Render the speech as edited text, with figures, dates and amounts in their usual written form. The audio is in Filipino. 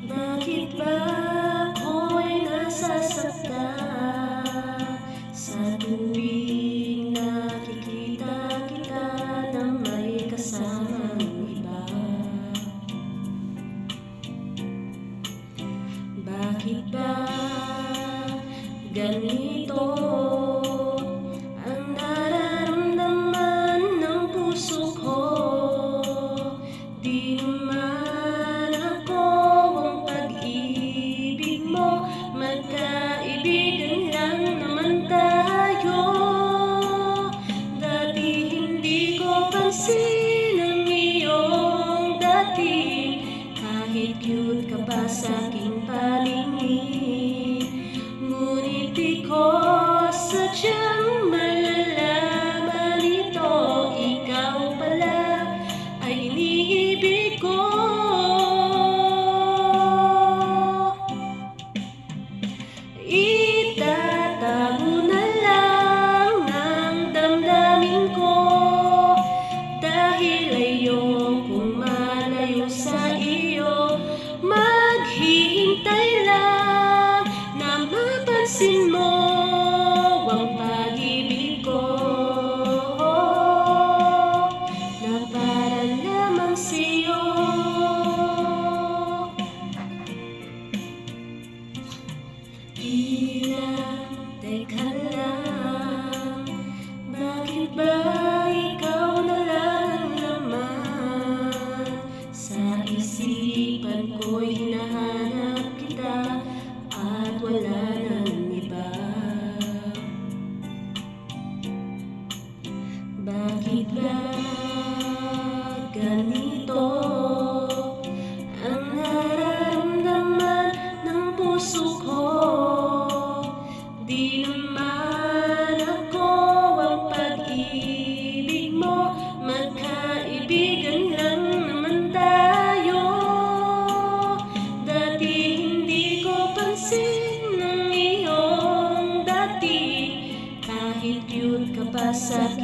Bakit ba ako'y nasasaktan sa tuwing nakikita kita na may kasamang iba? Bakit ba ganito ang nararamdaman ng puso ko? Di naman ako ang pag-ibig mo, magkaibigan lang naman tayo. Dati hindi ko pansin ang iyong dating, kahit cute ka pa sa'king paningin. Ngunit di ko sadyang malalaman ito, ikaw pala ay iniibig ko. Itatago na lang ang damdamin ko, dahil ayokong malayo sa iyo. Maghihintay lang na mapansin mo ang pag-ibig ko, na para lamang sa'yo. Teka lang, bakit ba ikaw na lang naman sa isipan ko'y hinahanap kita at wala nang iba? Bakit ba ganito ang nararamdaman ng puso ko? Di naman ako ang pag-ibig mo, magkaibigan lang naman tayo. Dati hindi ko pansin ang iyong dati, kahit cute ka pa sa'kin